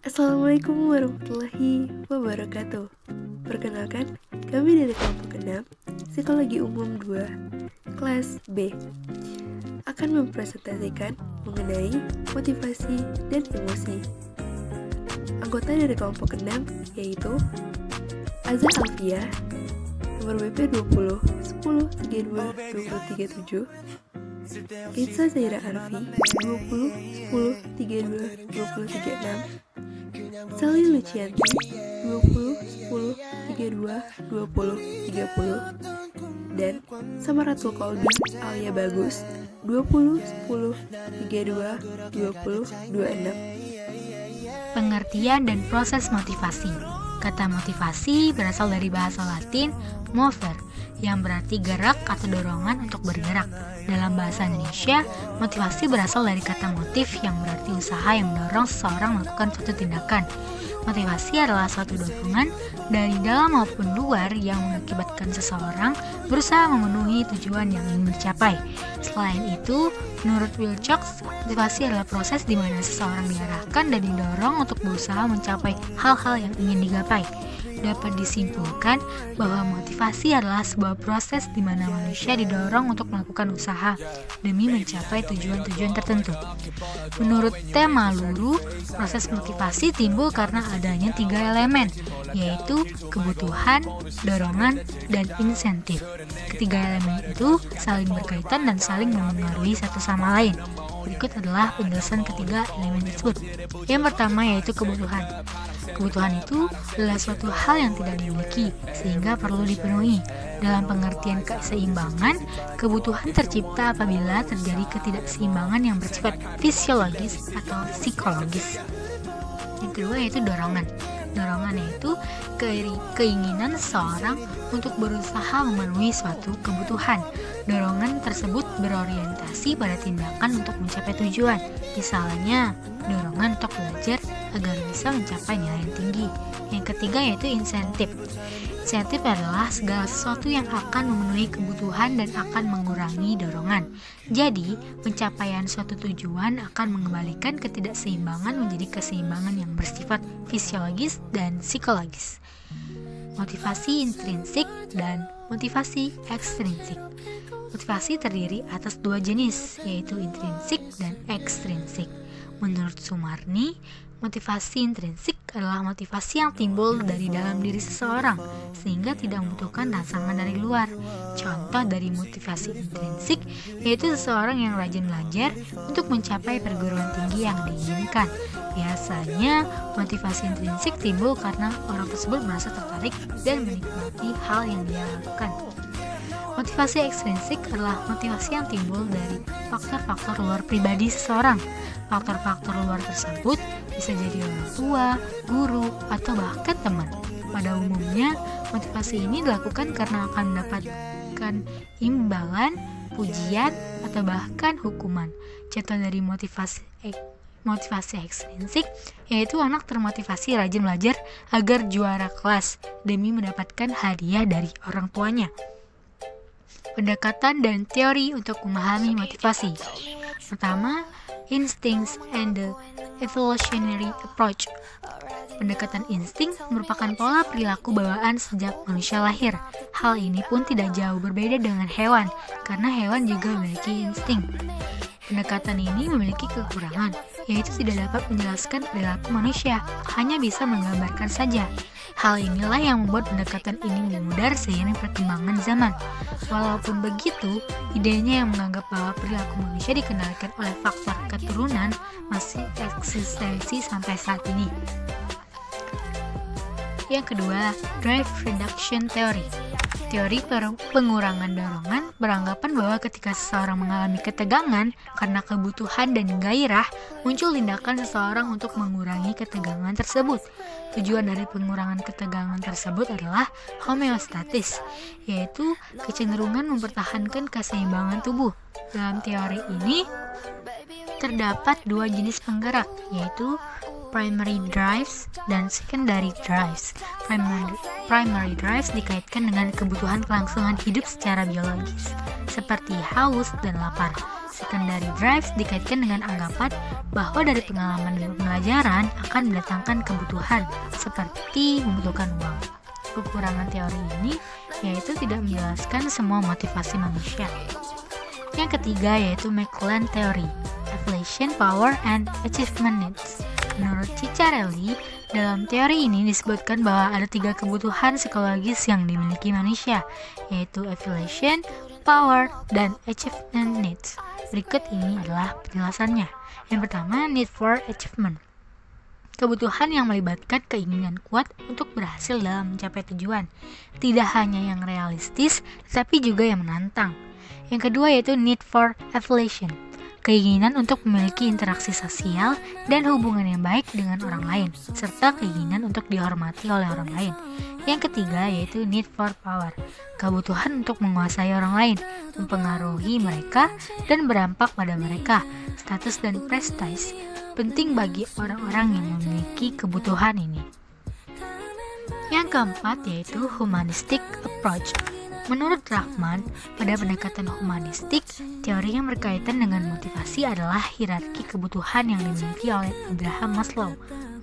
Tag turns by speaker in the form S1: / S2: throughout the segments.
S1: Assalamualaikum warahmatullahi wabarakatuh. Perkenalkan, kami dari kelompok 6, Psikologi Umum 2, kelas B, akan mempresentasikan mengenai motivasi dan emosi. Anggota dari kelompok 6 yaitu Aza Alfia, nomor BP 20 10 32 237, Itza Zaira Arfi 20 10 32 236, Sally Lucianti 20 10 32 20 30, dan Samaratul Kolbi Alia Bagus 20 10 32 20 26.
S2: Pengertian dan proses motivasi. Kata motivasi berasal dari bahasa Latin mover, yang berarti gerak atau dorongan untuk bergerak. Dalam bahasa Indonesia, motivasi berasal dari kata motif yang berarti usaha yang mendorong seseorang melakukan suatu tindakan. Motivasi adalah suatu dorongan dari dalam maupun luar yang mengakibatkan seseorang berusaha memenuhi tujuan yang ingin dicapai. Selain itu, menurut Wilcox, motivasi adalah proses di mana seseorang diarahkan dan didorong untuk berusaha mencapai hal-hal yang ingin digapai. Dapat disimpulkan bahwa motivasi adalah sebuah proses di mana manusia didorong untuk melakukan usaha demi mencapai tujuan-tujuan tertentu. Menurut tema Luru, proses motivasi timbul karena adanya 3 elemen, yaitu kebutuhan, dorongan, dan insentif. Ketiga elemen itu saling berkaitan dan saling mempengaruhi satu sama lain. Berikut adalah penjelasan ketiga elemen tersebut. Yang pertama yaitu kebutuhan. Kebutuhan itu adalah suatu hal yang tidak dimiliki, sehingga perlu dipenuhi. Dalam pengertian keseimbangan, kebutuhan tercipta apabila terjadi ketidakseimbangan yang bersifat fisiologis atau psikologis. Yang kedua yaitu dorongan. Dorongan yaitu keinginan seseorang untuk berusaha memenuhi suatu kebutuhan. Dorongan tersebut berorientasi pada tindakan untuk mencapai tujuan. Misalnya, dorongan untuk belajar agar bisa mencapai nilai yang tinggi. Yang ketiga yaitu insentif. Insentif adalah segala sesuatu yang akan memenuhi kebutuhan dan akan mengurangi dorongan. Jadi, pencapaian suatu tujuan akan mengembalikan ketidakseimbangan menjadi keseimbangan yang bersifat fisiologis dan psikologis. Motivasi intrinsik dan motivasi ekstrinsik. Motivasi terdiri atas 2 jenis, yaitu intrinsik dan ekstrinsik. Menurut Sumarni, motivasi intrinsik adalah motivasi yang timbul dari dalam diri seseorang, sehingga tidak membutuhkan rangsangan dari luar. Contoh dari motivasi intrinsik yaitu seseorang yang rajin belajar untuk mencapai perguruan tinggi yang diinginkan. Biasanya, motivasi intrinsik timbul karena orang tersebut merasa tertarik dan menikmati hal yang dia lakukan. Motivasi ekstrinsik adalah motivasi yang timbul dari faktor-faktor luar pribadi seseorang. Faktor-faktor luar tersebut bisa jadi orang tua, guru, atau bahkan teman. Pada umumnya, motivasi ini dilakukan karena akan mendapatkan imbalan, pujian, atau bahkan hukuman. Contoh dari motivasi ekstrinsik yaitu anak termotivasi rajin belajar agar juara kelas demi mendapatkan hadiah dari orang tuanya. Pendekatan dan teori untuk memahami motivasi. Pertama, instincts and the evolutionary approach. Pendekatan insting merupakan pola perilaku bawaan sejak manusia lahir. Hal ini pun tidak jauh berbeda dengan hewan, karena hewan juga memiliki insting. Pendekatan ini memiliki kekurangan, yaitu tidak dapat menjelaskan perilaku manusia, hanya bisa menggambarkan saja. Hal inilah yang membuat pendekatan ini memudar seiring perkembangan zaman. Walaupun begitu, idenya yang menganggap bahwa perilaku manusia dikendalikan oleh faktor keturunan masih eksistensi sampai saat ini. Yang kedua, drive reduction theory. Teori pengurangan dorongan beranggapan bahwa ketika seseorang mengalami ketegangan karena kebutuhan dan gairah, muncul tindakan seseorang untuk mengurangi ketegangan tersebut. Tujuan dari pengurangan ketegangan tersebut adalah homeostatis, yaitu kecenderungan mempertahankan keseimbangan tubuh. Dalam teori ini, terdapat 2 jenis penggerak, yaitu primary drives dan secondary drives. Primary drives dikaitkan dengan kebutuhan kelangsungan hidup secara biologis, seperti haus dan lapar. Secondary drives dikaitkan dengan anggapan bahwa dari pengalaman pembelajaran akan mendatangkan kebutuhan seperti membutuhkan uang. Kekurangan teori ini yaitu tidak menjelaskan semua motivasi manusia. Yang ketiga yaitu McClellan Theory, Affiliation, Power, and Achievement Needs. Menurut Ciccarelli, dalam teori ini disebutkan bahwa ada 3 kebutuhan psikologis yang dimiliki manusia, yaitu affiliation, power, dan achievement needs. Berikut ini adalah penjelasannya. Yang pertama, need for achievement. Kebutuhan yang melibatkan keinginan kuat untuk berhasil dalam mencapai tujuan, tidak hanya yang realistis, tetapi juga yang menantang. Yang kedua yaitu need for affiliation, keinginan untuk memiliki interaksi sosial dan hubungan yang baik dengan orang lain, serta keinginan untuk dihormati oleh orang lain. Yang ketiga yaitu need for power, kebutuhan untuk menguasai orang lain, mempengaruhi mereka, dan berdampak pada mereka. Status dan prestige penting bagi orang-orang yang memiliki kebutuhan ini. Yang keempat yaitu humanistic approach. Menurut Rahman, pada pendekatan humanistik, teori yang berkaitan dengan motivasi adalah hierarki kebutuhan yang dimiliki oleh Abraham Maslow.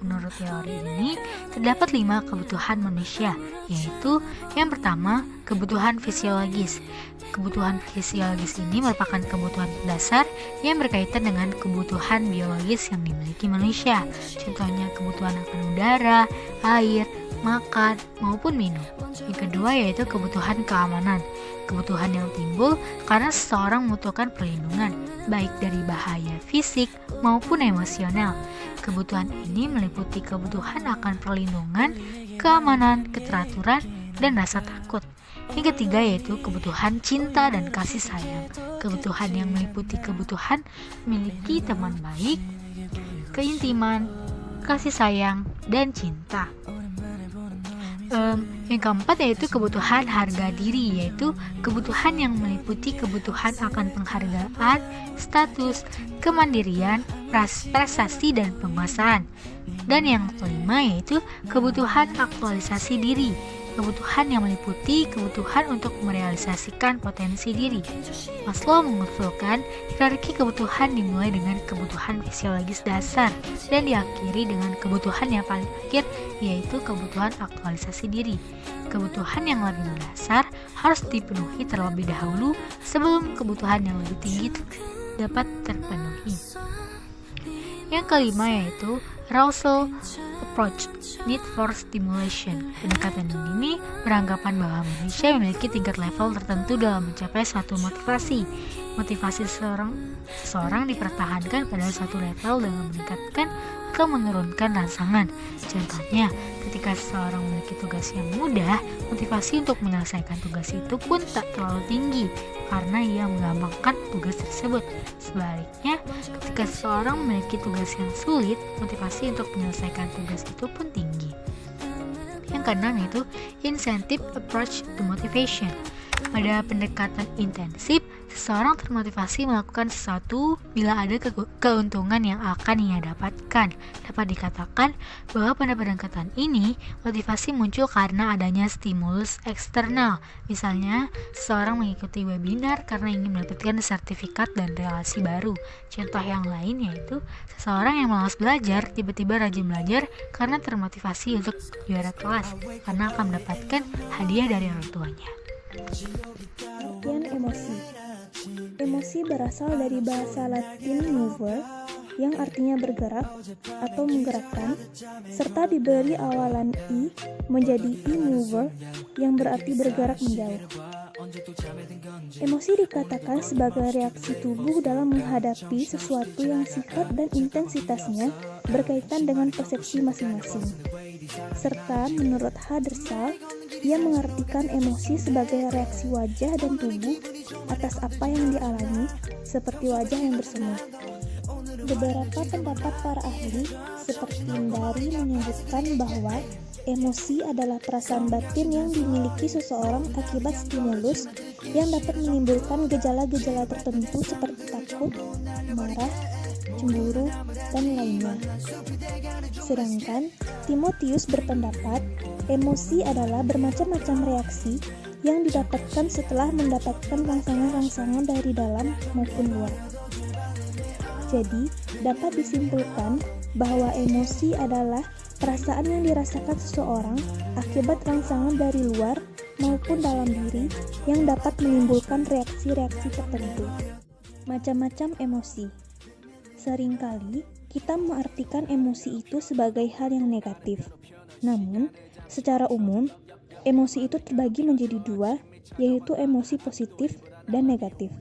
S2: Menurut teori ini, terdapat 5 kebutuhan manusia, yaitu yang pertama, kebutuhan fisiologis. Kebutuhan fisiologis ini merupakan kebutuhan dasar yang berkaitan dengan kebutuhan biologis yang dimiliki manusia. Contohnya kebutuhan akan udara, air, makan, maupun minum. Yang kedua yaitu kebutuhan keamanan. Kebutuhan yang timbul karena seseorang membutuhkan perlindungan, baik dari bahaya fisik maupun emosional. Kebutuhan ini meliputi kebutuhan akan perlindungan, keamanan, keteraturan, dan rasa takut. Yang ketiga yaitu kebutuhan cinta dan kasih sayang. Kebutuhan yang meliputi kebutuhan memiliki teman baik, keintiman, kasih sayang, dan cinta. Yang keempat yaitu kebutuhan harga diri, yaitu kebutuhan yang meliputi kebutuhan akan penghargaan, status, kemandirian, prestasi, dan penguasaan. Dan yang kelima yaitu kebutuhan aktualisasi diri, kebutuhan yang meliputi kebutuhan untuk merealisasikan potensi diri. Maslow mengusulkan hierarki kebutuhan dimulai dengan kebutuhan fisiologis dasar dan diakhiri dengan kebutuhan yang paling akhir, yaitu kebutuhan aktualisasi diri. Kebutuhan yang lebih mendasar harus dipenuhi terlebih dahulu sebelum kebutuhan yang lebih tinggi dapat terpenuhi. Yang kelima yaitu arousal approach, need for stimulation. Pendekatan ini beranggapan bahwa manusia memiliki tingkat level tertentu dalam mencapai suatu motivasi. Motivasi seseorang dipertahankan pada suatu level dengan meningkatkan atau menurunkan rangsangan. Contohnya, ketika seseorang memiliki tugas yang mudah, motivasi untuk menyelesaikan tugas itu pun tak terlalu tinggi karena ia menggampangkan tugas tersebut. Sebaliknya, ketika seseorang memiliki tugas yang sulit, motivasi untuk menyelesaikan tugas itu pun tinggi. Yang keenam yaitu incentive approach to motivation. Pada pendekatan intensif, seseorang termotivasi melakukan sesuatu bila ada keuntungan yang akan ia dapatkan. Dapat dikatakan bahwa pada pendekatan ini, motivasi muncul karena adanya stimulus eksternal. Misalnya, seseorang mengikuti webinar karena ingin mendapatkan sertifikat dan relasi baru. Contoh yang lain yaitu seseorang yang malas belajar tiba-tiba rajin belajar karena termotivasi untuk juara kelas karena akan mendapatkan hadiah dari orang tuanya.
S3: Pengertian emosi. Emosi berasal dari bahasa Latin mover yang artinya bergerak atau menggerakkan, serta diberi awalan i menjadi e-mover yang berarti bergerak menjauh. Emosi dikatakan sebagai reaksi tubuh dalam menghadapi sesuatu yang sifat dan intensitasnya berkaitan dengan persepsi masing-masing. Serta menurut Hadassah, ia mengartikan emosi sebagai reaksi wajah dan tubuh atas apa yang dialami, seperti wajah yang bersemu. Beberapa pendapat para ahli, seperti Indari, menyebutkan bahwa emosi adalah perasaan batin yang dimiliki seseorang akibat stimulus yang dapat menimbulkan gejala-gejala tertentu seperti takut, marah, cemburu, dan lainnya. Sedangkan Timotius berpendapat emosi adalah bermacam-macam reaksi yang didapatkan setelah mendapatkan rangsangan-rangsangan dari dalam maupun luar. Jadi, dapat disimpulkan bahwa emosi adalah perasaan yang dirasakan seseorang akibat rangsangan dari luar maupun dalam diri yang dapat menimbulkan reaksi-reaksi tertentu. Macam-macam emosi. Seringkali kita mengartikan emosi itu sebagai hal yang negatif. Namun, secara umum, emosi itu terbagi menjadi dua, yaitu emosi positif dan negatif.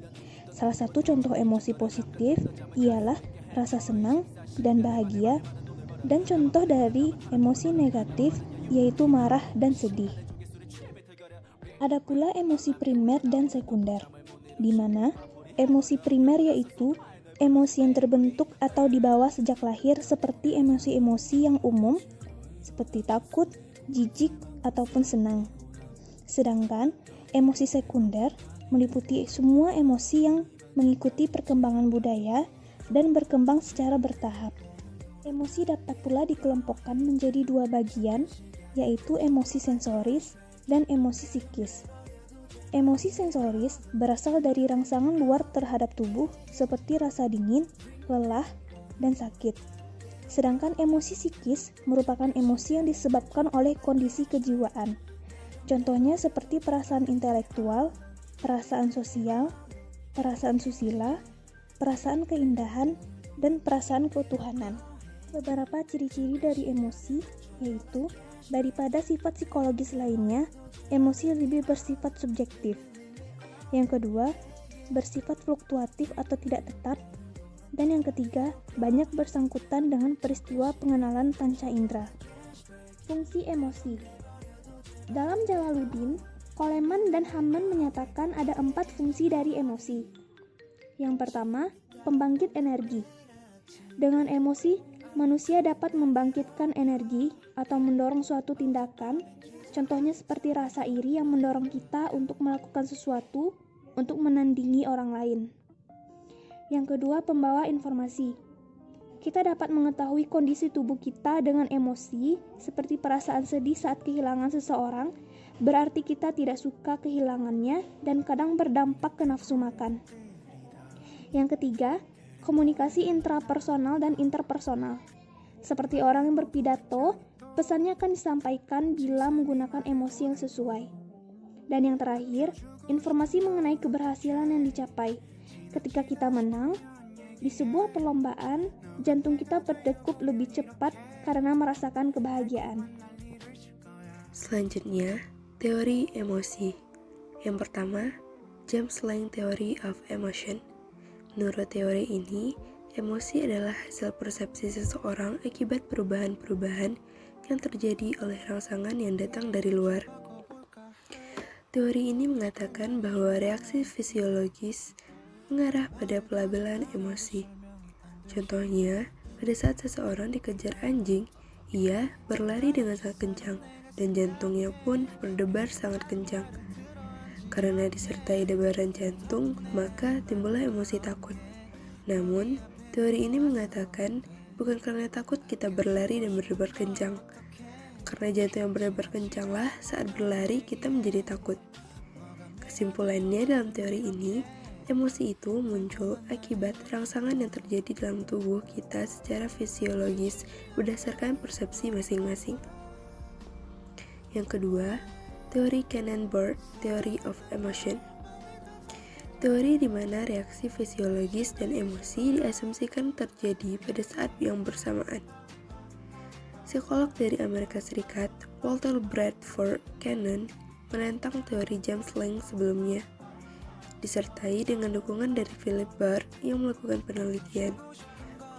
S3: Salah satu contoh emosi positif ialah rasa senang dan bahagia, dan contoh dari emosi negatif yaitu marah dan sedih. Ada pula emosi primer dan sekunder, di mana emosi primer yaitu emosi yang terbentuk atau dibawa sejak lahir seperti emosi-emosi yang umum seperti takut, jijik, ataupun senang. Sedangkan emosi sekunder meliputi semua emosi yang mengikuti perkembangan budaya dan berkembang secara bertahap. Emosi dapat pula dikelompokkan menjadi dua bagian, yaitu emosi sensoris dan emosi psikis. Emosi sensoris berasal dari rangsangan luar terhadap tubuh seperti rasa dingin, lelah, dan sakit. Sedangkan emosi psikis merupakan emosi yang disebabkan oleh kondisi kejiwaan. Contohnya seperti perasaan intelektual, perasaan sosial, perasaan susila, perasaan keindahan, dan perasaan ketuhanan. Beberapa ciri-ciri dari emosi yaitu daripada sifat psikologis lainnya, emosi lebih bersifat subjektif. Yang kedua, bersifat fluktuatif atau tidak tetap. Dan yang ketiga, banyak bersangkutan dengan peristiwa pengenalan panca indera. Fungsi emosi. Dalam Jalaluddin, Coleman dan Hammond menyatakan ada 4 fungsi dari emosi. Yang pertama, pembangkit energi. Dengan emosi, manusia dapat membangkitkan energi atau mendorong suatu tindakan. Contohnya seperti rasa iri yang mendorong kita untuk melakukan sesuatu untuk menandingi orang lain. Yang kedua, pembawa informasi. Kita dapat mengetahui kondisi tubuh kita dengan emosi, seperti perasaan sedih saat kehilangan seseorang, berarti kita tidak suka kehilangannya dan kadang berdampak ke nafsu makan. Yang ketiga, komunikasi intrapersonal dan interpersonal. Seperti orang yang berpidato, pesannya akan disampaikan bila menggunakan emosi yang sesuai. Dan yang terakhir, informasi mengenai keberhasilan yang dicapai. Ketika kita menang, di sebuah perlombaan, jantung kita berdegup lebih cepat karena merasakan kebahagiaan.
S1: Selanjutnya, teori emosi. Yang pertama, James Lange Theory of Emotion. Menurut teori ini, emosi adalah hasil persepsi seseorang akibat perubahan-perubahan yang terjadi oleh rangsangan yang datang dari luar. Teori ini mengatakan bahwa reaksi fisiologis mengarah pada pelabelan emosi. Contohnya, pada saat seseorang dikejar anjing, ia berlari dengan sangat kencang dan jantungnya pun berdebar sangat kencang. Karena disertai debaran jantung, maka timbullah emosi takut. Namun, teori ini mengatakan bukan karena takut kita berlari dan berdebar kencang. Karena jantung yang berdebar kencanglah saat berlari kita menjadi takut. Kesimpulannya dalam teori ini, emosi itu muncul akibat rangsangan yang terjadi dalam tubuh kita secara fisiologis berdasarkan persepsi masing-masing. Yang kedua, teori Cannon-Burt Theory of Emotion. Teori di mana reaksi fisiologis dan emosi diasumsikan terjadi pada saat yang bersamaan. Psikolog dari Amerika Serikat, Walter Bradford Cannon, menentang teori James Lange sebelumnya, disertai dengan dukungan dari Philip Barr yang melakukan penelitian.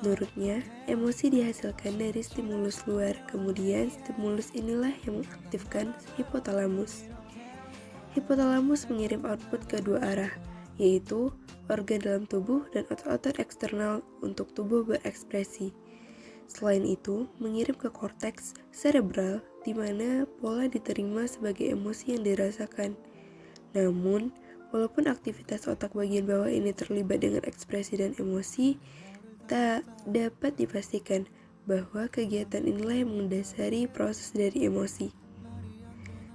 S1: Menurutnya, emosi dihasilkan dari stimulus luar, kemudian stimulus inilah yang mengaktifkan hipotalamus. Hipotalamus mengirim output ke dua arah, yaitu organ dalam tubuh dan otot-otot eksternal untuk tubuh berekspresi. Selain itu, mengirim ke korteks cerebral di mana pola diterima sebagai emosi yang dirasakan. Namun, walaupun aktivitas otak bagian bawah ini terlibat dengan ekspresi dan emosi, tak dapat dipastikan bahwa kegiatan inilah yang mendasari proses dari emosi.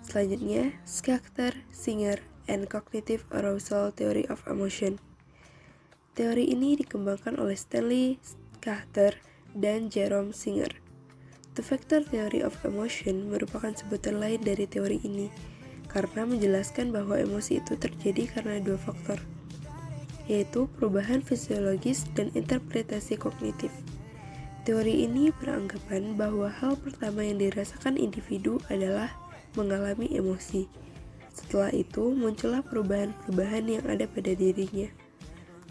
S1: Selanjutnya, Schachter, Singer, and Cognitive Arousal Theory of Emotion. Teori ini dikembangkan oleh Stanley Schachter dan Jerome Singer. The Factor Theory of Emotion merupakan sebutan lain dari teori ini, karena menjelaskan bahwa emosi itu terjadi karena dua faktor, yaitu perubahan fisiologis dan interpretasi kognitif. Teori ini beranggapan bahwa hal pertama yang dirasakan individu adalah mengalami emosi. Setelah itu, muncullah perubahan-perubahan yang ada pada dirinya.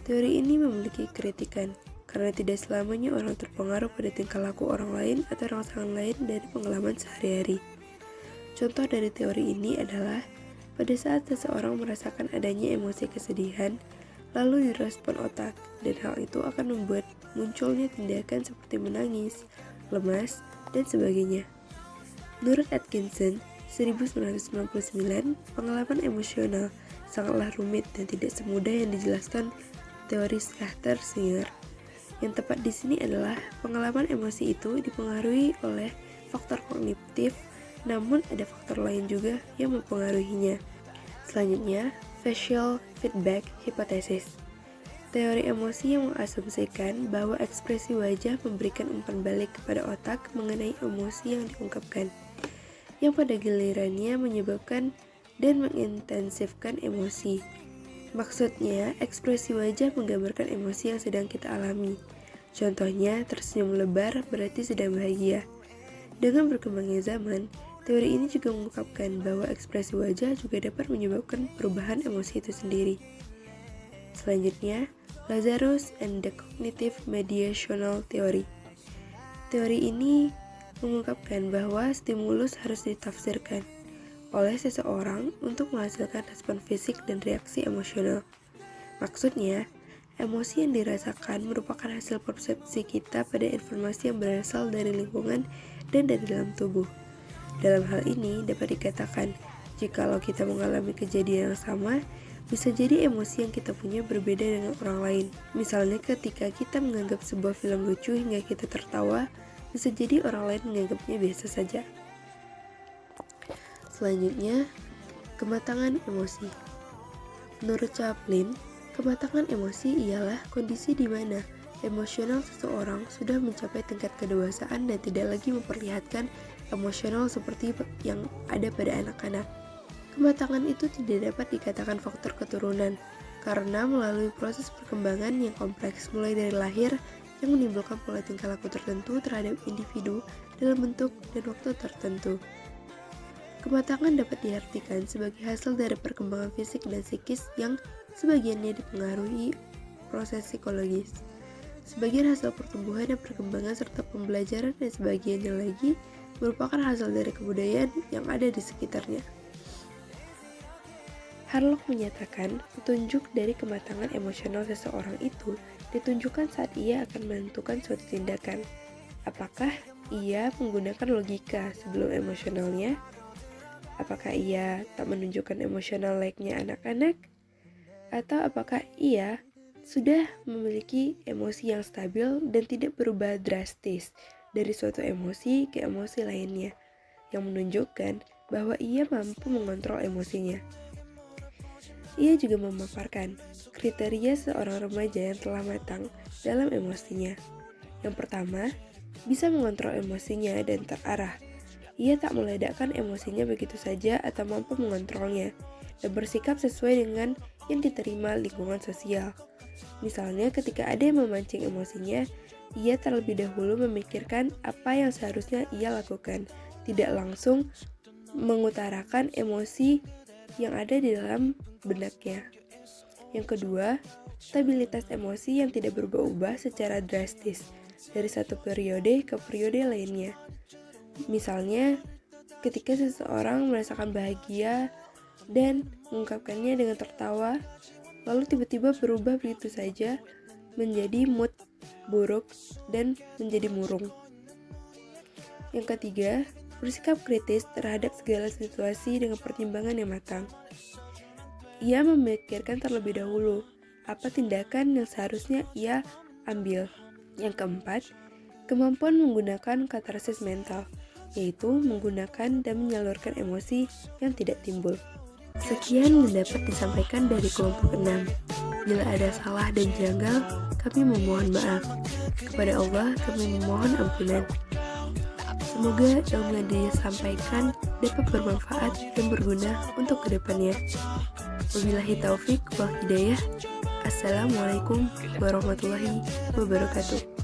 S1: Teori ini memiliki kritikan, karena tidak selamanya orang terpengaruh pada tingkah laku orang lain atau rangsangan lain dari pengalaman sehari-hari. Contoh dari teori ini adalah, pada saat seseorang merasakan adanya emosi kesedihan, lalu direspon otak, dan hal itu akan membuat munculnya tindakan seperti menangis, lemas, dan sebagainya. Menurut Atkinson, 1999, pengalaman emosional sangatlah rumit dan tidak semudah yang dijelaskan teori Schachter-Singer. Yang tepat di sini adalah pengalaman emosi itu dipengaruhi oleh faktor kognitif, namun ada faktor lain juga yang mempengaruhinya. Selanjutnya, facial feedback hypothesis. Teori emosi yang mengasumsikan bahwa ekspresi wajah memberikan umpan balik kepada otak mengenai emosi yang diungkapkan, yang pada gilirannya menyebabkan dan mengintensifkan emosi. Maksudnya, ekspresi wajah menggambarkan emosi yang sedang kita alami. Contohnya, tersenyum lebar berarti sedang bahagia. Dengan berkembangnya zaman, teori ini juga mengungkapkan bahwa ekspresi wajah juga dapat menyebabkan perubahan emosi itu sendiri. Selanjutnya, Lazarus and the Cognitive Mediational Theory. Teori ini mengungkapkan bahwa stimulus harus ditafsirkan oleh seseorang untuk menghasilkan respon fisik dan reaksi emosional. Maksudnya, emosi yang dirasakan merupakan hasil persepsi kita pada informasi yang berasal dari lingkungan dan dari dalam tubuh. Dalam hal ini dapat dikatakan, jikalau kita mengalami kejadian yang sama, bisa jadi emosi yang kita punya berbeda dengan orang lain. Misalnya ketika kita menganggap sebuah film lucu hingga kita tertawa, bisa jadi orang lain menganggapnya biasa saja. Selanjutnya, kematangan emosi. Menurut Chaplin, kematangan emosi ialah kondisi di mana emosional seseorang sudah mencapai tingkat kedewasaan dan tidak lagi memperlihatkan emosional seperti yang ada pada anak-anak. Kematangan itu tidak dapat dikatakan faktor keturunan, karena melalui proses perkembangan yang kompleks mulai dari lahir yang menimbulkan pola tingkah laku tertentu terhadap individu dalam bentuk dan waktu tertentu. Kematangan dapat diartikan sebagai hasil dari perkembangan fisik dan psikis yang sebagiannya dipengaruhi proses psikologis, sebagian hasil pertumbuhan dan perkembangan serta pembelajaran, dan sebagiannya lagi merupakan hasil dari kebudayaan yang ada di sekitarnya. Harlock menyatakan petunjuk dari kematangan emosional seseorang itu ditunjukkan saat ia akan menentukan suatu tindakan. Apakah ia menggunakan logika sebelum emosionalnya? Apakah ia tak menunjukkan emosional layaknya anak-anak? Atau apakah ia sudah memiliki emosi yang stabil dan tidak berubah drastis dari suatu emosi ke emosi lainnya, yang menunjukkan bahwa ia mampu mengontrol emosinya? Ia juga memaparkan kriteria seorang remaja yang telah matang dalam emosinya. Yang pertama, bisa mengontrol emosinya dan terarah. Ia tak meledakkan emosinya begitu saja atau mampu mengontrolnya dan bersikap sesuai dengan yang diterima lingkungan sosial. Misalnya ketika ada yang memancing emosinya, ia terlebih dahulu memikirkan apa yang seharusnya ia lakukan, tidak langsung mengutarakan emosi yang ada di dalam benaknya. Yang kedua, stabilitas emosi yang tidak berubah-ubah secara drastis dari satu periode ke periode lainnya. Misalnya, ketika seseorang merasakan bahagia dan mengungkapkannya dengan tertawa, lalu tiba-tiba berubah begitu saja menjadi mood buruk dan menjadi murung. Yang ketiga, bersikap kritis terhadap segala situasi dengan pertimbangan yang matang. Ia memikirkan terlebih dahulu apa tindakan yang seharusnya ia ambil. Yang keempat, kemampuan menggunakan katarsis mental, yaitu menggunakan dan menyalurkan emosi yang tidak timbul. Sekian yang dapat disampaikan dari kelompok 6. Bila ada salah dan janggal, kami memohon maaf. Kepada Allah, kami memohon ampunan. Semoga ilmu yang disampaikan dapat bermanfaat dan berguna untuk kedepannya. Wabillahi taufik wal hidayah. Assalamualaikum warahmatullahi wabarakatuh.